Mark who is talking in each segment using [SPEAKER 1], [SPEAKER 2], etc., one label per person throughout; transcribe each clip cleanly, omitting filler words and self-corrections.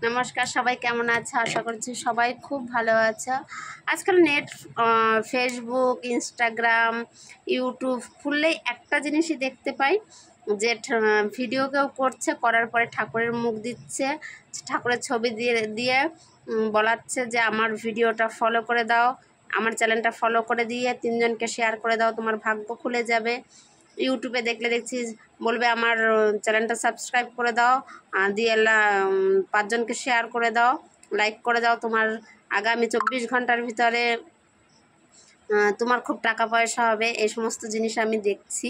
[SPEAKER 1] নমস্কার, সবাই কেমন আছে? আশা করছি সবাই খুব ভালো আছে। আজকাল নেট, ফেসবুক, ইনস্টাগ্রাম, ইউটিউব খুললেই একটা জিনিসই দেখতে পাই যে ভিডিও কেউ করছে, করার পরে ঠাকুরের মুখ দিচ্ছে, ঠাকুরের ছবি দিয়ে দিয়ে বলাচ্ছে যে আমার ভিডিওটা ফলো করে দাও, আমার চ্যানেলটা ফলো করে দিয়ে 3 জনকে শেয়ার করে দাও, তোমার ভাগ্য খুলে যাবে। ইউটিউবে দেখছি বলবে আমার চ্যানেলটা সাবস্ক্রাইব করে দাও, দিয়ে 5 জনকে শেয়ার করে দাও, লাইক করে দাও, তোমার আগামী 24 ঘন্টার ভিতরে তোমার খুব টাকা পয়সা হবে। এই সমস্ত জিনিস আমি দেখছি,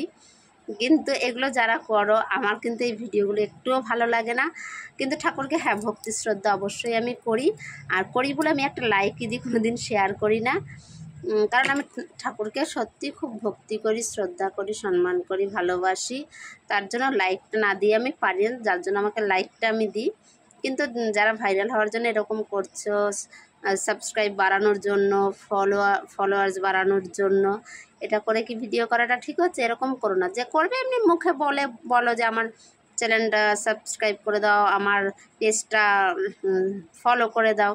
[SPEAKER 1] কিন্তু এগুলো যারা করো আমার কিন্তু এই ভিডিওগুলো একটুও ভালো লাগে না। কিন্তু ঠাকুরকে হ্যাঁ, ভক্তি শ্রদ্ধা অবশ্যই আমি করি, আর করি বলে আমি একটা লাইকই দিই, কোনো দিন শেয়ার করি না। কারণ আমি ঠাকুরকে সত্যি খুব ভক্তি করি, শ্রদ্ধা করি, সম্মান করি, ভালোবাসি। তার জন্য লাইকটা না দিয়ে আমি পারি না, যার জন্য আমাকে লাইকটা আমি দিই। কিন্তু যারা ভাইরাল হওয়ার জন্য এরকম করছো, সাবস্ক্রাইব বাড়ানোর জন্য, ফলোয়ার্স বাড়ানোর জন্য, এটা করে কি ভিডিও করাটা ঠিক হচ্ছে? এরকম করো না। যে করবে এমনি মুখে বলো যে আমার চ্যানেলটা সাবস্ক্রাইব করে দাও, আমার পেজটা ফলো করে দাও,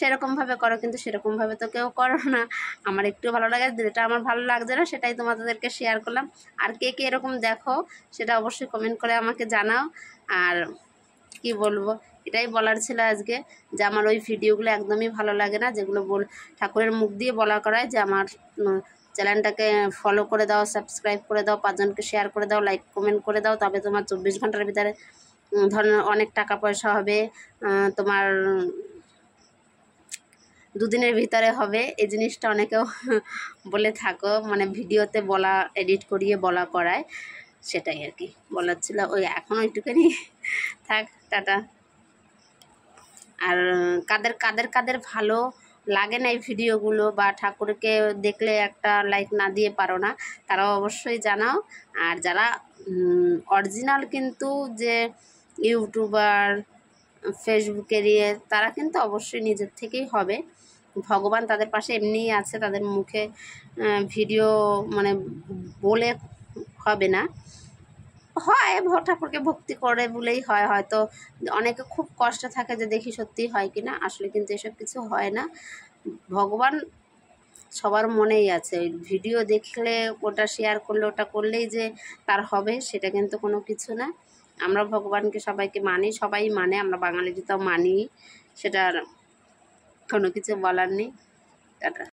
[SPEAKER 1] সেরকমভাবে করো। কিন্তু সেরকমভাবে তো কেউ করো না। আমার একটু ভালো লাগে, যেটা আমার ভালো লাগছে না সেটাই তোমাদেরকে শেয়ার করলাম। আর কে কে এরকম দেখো সেটা অবশ্যই কমেন্ট করে আমাকে জানাও। আর কি বলবো, এটাই বলার ছিল আজকে, যে আমার ওই ভিডিওগুলো একদমই ভালো লাগে না, যেগুলো ঠাকুরের মুখ দিয়ে বলা করায় যে আমার চ্যানেলটাকে ফলো করে দাও, সাবস্ক্রাইব করে দাও, 5 জনকে শেয়ার করে দাও, লাইক কমেন্ট করে দাও, তবে তোমার 24 ঘন্টার ভিতরে ধরুন অনেক টাকা পয়সা হবে, তোমার 2 দিনের ভিতরে হবে। এই জিনিসটা অনেকেও বলে থাকো, মানে ভিডিওতে বলা, এডিট করিয়ে বলা করায়। সেটাই আর কি বলার ছিল। ওই এখনও একটুখানি থাক, টাটা। আর কাদের ভালো লাগে না এই ভিডিওগুলো, বা ঠাকুরকে দেখলে একটা লাইক না দিয়ে পারো না, তারাও অবশ্যই জানাও। আর যারা অরিজিনাল কিন্তু যে ইউটিউবার, ফেসবুকে দিয়ে, তারা কিন্তু অবশ্যই নিজের থেকেই হবে। ভগবান তাদের পাশে এমনিই আছে, তাদের মুখে ভিডিও মানে বলে হবে না। হয় ঠাকুরকে ভক্তি করে বলেই হয়, হয়তো অনেকে খুব কষ্টে থাকে যে দেখি সত্যি হয় কি না, আসলে কিন্তু এসব কিছু হয় না। ভগবান সবার মনেই আছে। ওই ভিডিও দেখলে, ওটা শেয়ার করলে, ওটা করলেই যে তার হবে সেটা কিন্তু কোনো কিছু না। আমরা ভগবানকে সবাইকে মানি, সবাই মানে, আমরা বাঙালিরা তো মানি, সেটার কোনো কিছু বলার নেই। টাটা।